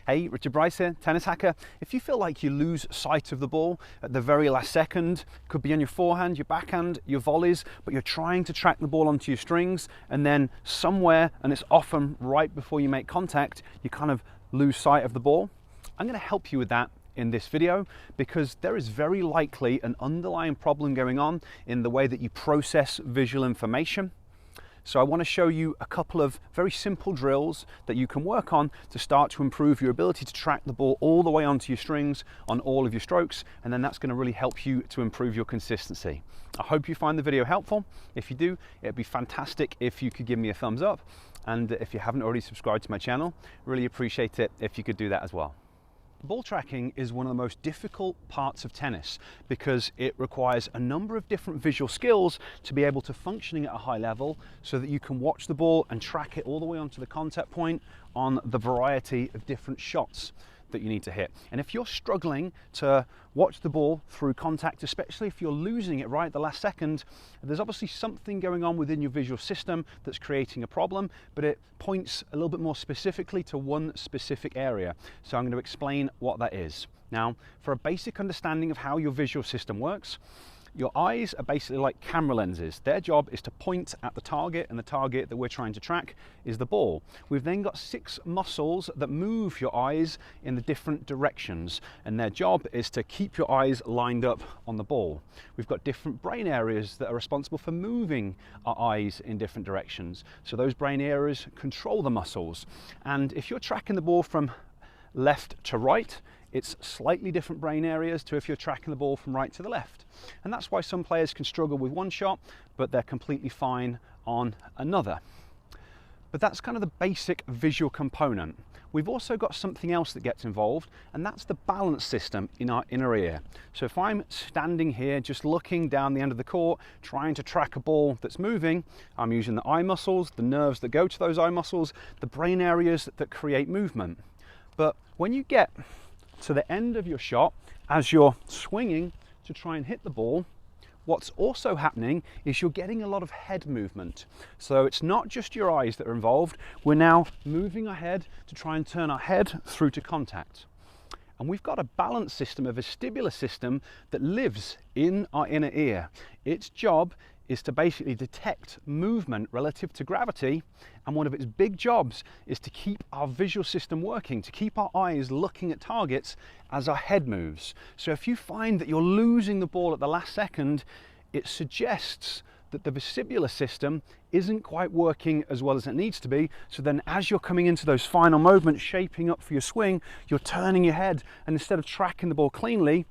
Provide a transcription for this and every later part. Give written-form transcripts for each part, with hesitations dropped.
Hey, Richard Bryce here, Tennis Hacker. If you feel like you lose sight of the ball at the very last second, could be on your forehand, your backhand, your volleys, but you're trying to track the ball onto your strings, and then somewhere, and it's often right before you make contact, you kind of lose sight of the ball. I'm going to help you with that in this video, because there is very likely an underlying problem going on in the way that you process visual information. So I want to show you a couple of very simple drills that you can work on to start to improve your ability to track the ball all the way onto your strings on all of your strokes, and then that's going to really help you to improve your consistency. I hope you find the video helpful. If you do, it'd be fantastic if you could give me a thumbs up, and if you haven't already subscribed to my channel, really appreciate it if you could do that as well. Ball tracking is one of the most difficult parts of tennis because it requires a number of different visual skills to be able to functioning at a high level so that you can watch the ball and track it all the way onto the contact point on the variety of different shots that you need to hit. And if you're struggling to watch the ball through contact, especially if you're losing it right at the last second, there's obviously something going on within your visual system that's creating a problem, but it points a little bit more specifically to one specific area. So I'm going to explain what that is. Now, for a basic understanding of how your visual system works, your eyes are basically like camera lenses. Their job is to point at the target, and the target that we're trying to track is the ball. We've then got 6 muscles that move your eyes in the different directions, and their job is to keep your eyes lined up on the ball. We've got different brain areas that are responsible for moving our eyes in different directions. So those brain areas control the muscles. And if you're tracking the ball from left to right, it's slightly different brain areas to if you're tracking the ball from right to the left. And that's why some players can struggle with one shot, but they're completely fine on another. But that's kind of the basic visual component. We've also got something else that gets involved, and that's the balance system in our inner ear. So if I'm standing here just looking down the end of the court, trying to track a ball that's moving, I'm using the eye muscles, the nerves that go to those eye muscles, the brain areas that create movement. But when you get to the end of your shot, as you're swinging to try and hit the ball, what's also happening is you're getting a lot of head movement. So it's not just your eyes that are involved. We're now moving our head to try and turn our head through to contact. And we've got a balance system, a vestibular system that lives in our inner ear. Its job is to basically detect movement relative to gravity, and one of its big jobs is to keep our visual system working, to keep our eyes looking at targets as our head moves. So if you find that you're losing the ball at the last second, it suggests that the vestibular system isn't quite working as well as it needs to be. So then as you're coming into those final moments, shaping up for your swing, you're turning your head, and instead of tracking the ball cleanly,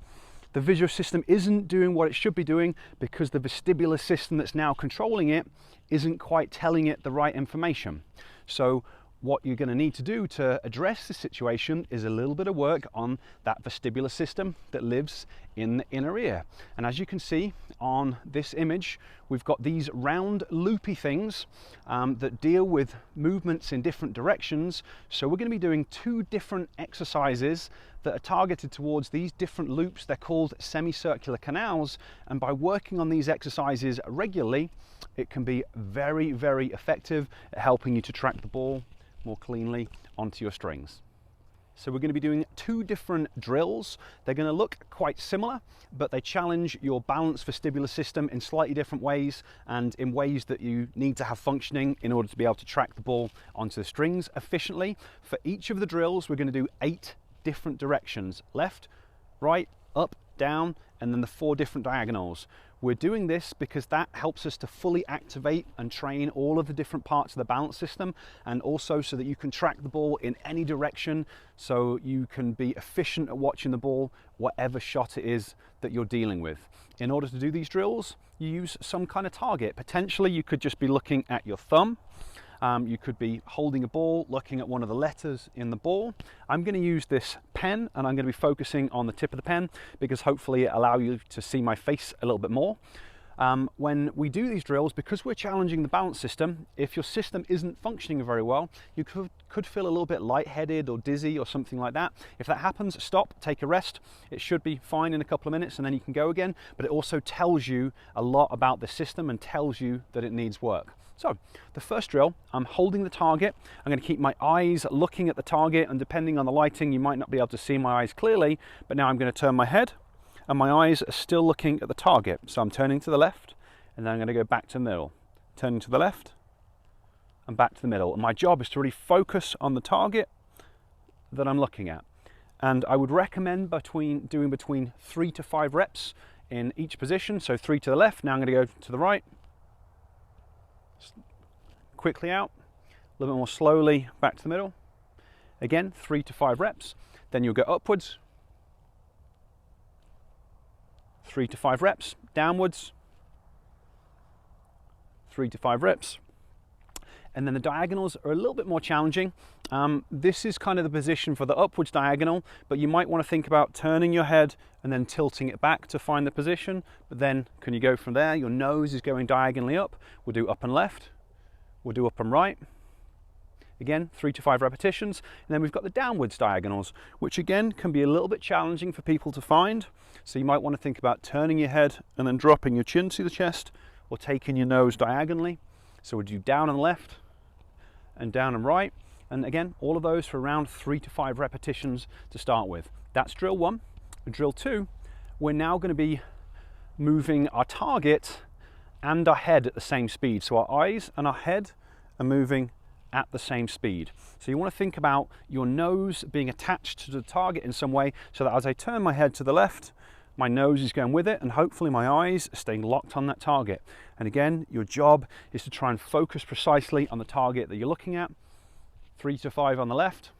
the visual system isn't doing what it should be doing because the vestibular system that's now controlling it isn't quite telling it the right information. So what you're going to need to do to address the situation is a little bit of work on that vestibular system that lives in the inner ear. And as you can see on this image, we've got these round loopy things that deal with movements in different directions. So we're going to be doing 2 different exercises that are targeted towards these different loops. They're called semicircular canals, and by working on these exercises regularly, it can be very, very effective at helping you to track the ball more cleanly onto your strings. So we're going to be doing 2 different drills. They're going to look quite similar, but they challenge your balanced vestibular system in slightly different ways, and in ways that you need to have functioning in order to be able to track the ball onto the strings efficiently. For each of the drills, we're going to do 8 different directions: left, right, up, down, and then the 4 different diagonals. We're doing this because that helps us to fully activate and train all of the different parts of the balance system, and also so that you can track the ball in any direction, so you can be efficient at watching the ball, whatever shot it is that you're dealing with. In order to do these drills, you use some kind of target. Potentially you could just be looking at your thumb. You could be holding a ball, looking at one of the letters in the ball. I'm going to use this pen, and I'm going to be focusing on the tip of the pen because hopefully it allows you to see my face a little bit more. When we do these drills, because we're challenging the balance system, if your system isn't functioning very well, you could feel a little bit lightheaded or dizzy or something like that. If that happens, stop, take a rest. It should be fine in a couple of minutes, and then you can go again. But it also tells you a lot about the system and tells you that it needs work. So the first drill, I'm holding the target. I'm going to keep my eyes looking at the target, and depending on the lighting, you might not be able to see my eyes clearly, but now I'm going to turn my head and my eyes are still looking at the target. So I'm turning to the left, and then I'm going to go back to the middle. Turning to the left and back to the middle. And my job is to really focus on the target that I'm looking at. And I would recommend doing between 3 to 5 reps in each position. So 3 to the left, now I'm going to go to the right. Quickly out, a little bit more slowly back to the middle. Again, 3 to 5 reps. Then you'll go upwards. 3 to 5 reps, downwards. 3 to 5 reps. And then the diagonals are a little bit more challenging. This is kind of the position for the upwards diagonal, but you might want to think about turning your head and then tilting it back to find the position. But then can you go from there? Your nose is going diagonally up. We'll do up and left. We'll do up and right. Again, 3 to 5 repetitions. And then we've got the downwards diagonals, which again can be a little bit challenging for people to find. So you might want to think about turning your head and then dropping your chin to the chest, or taking your nose diagonally. So we'll do down and left and down and right. And again, all of those for around 3 to 5 repetitions to start with. That's drill 1. Drill 2, we're now going to be moving our target and our head at the same speed. So our eyes and our head are moving at the same speed. So you want to think about your nose being attached to the target in some way, so that as I turn my head to the left, my nose is going with it, and hopefully my eyes are staying locked on that target. And again, your job is to try and focus precisely on the target that you're looking at. 3 to 5 on the left,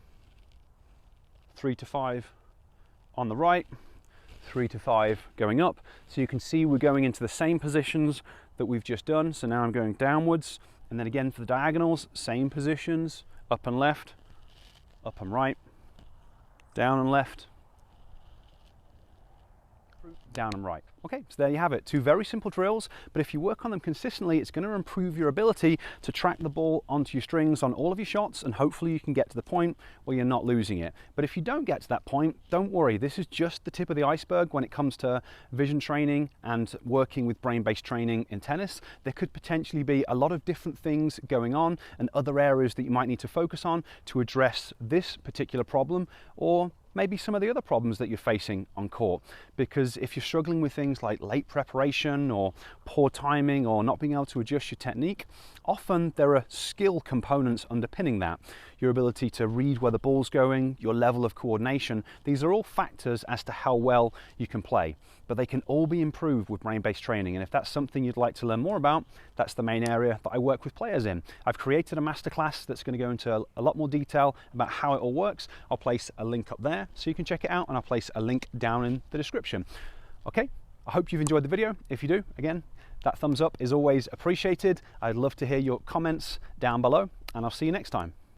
3 to 5 on the right, 3 to 5 going up. So you can see we're going into the same positions that we've just done. So now I'm going downwards, and then again for the diagonals, same positions, up and left, up and right, down and left, down and right. Okay, so there you have it. 2 very simple drills, but if you work on them consistently, it's going to improve your ability to track the ball onto your strings on all of your shots, and hopefully you can get to the point where you're not losing it. But if you don't get to that point, don't worry. This is just the tip of the iceberg when it comes to vision training and working with brain-based training in tennis. There could potentially be a lot of different things going on and other areas that you might need to focus on to address this particular problem, or maybe some of the other problems that you're facing on court. Because if you're struggling with things like late preparation or poor timing or not being able to adjust your technique, often there are skill components underpinning that. Your ability to read where the ball's going, your level of coordination, these are all factors as to how well you can play. But they can all be improved with brain-based training. And if that's something you'd like to learn more about, that's the main area that I work with players in. I've created a masterclass that's going to go into a lot more detail about how it all works. I'll place a link up there so you can check it out, and I'll place a link down in the description. Okay, I hope you've enjoyed the video. If you do, again, that thumbs up is always appreciated. I'd love to hear your comments down below, and I'll see you next time.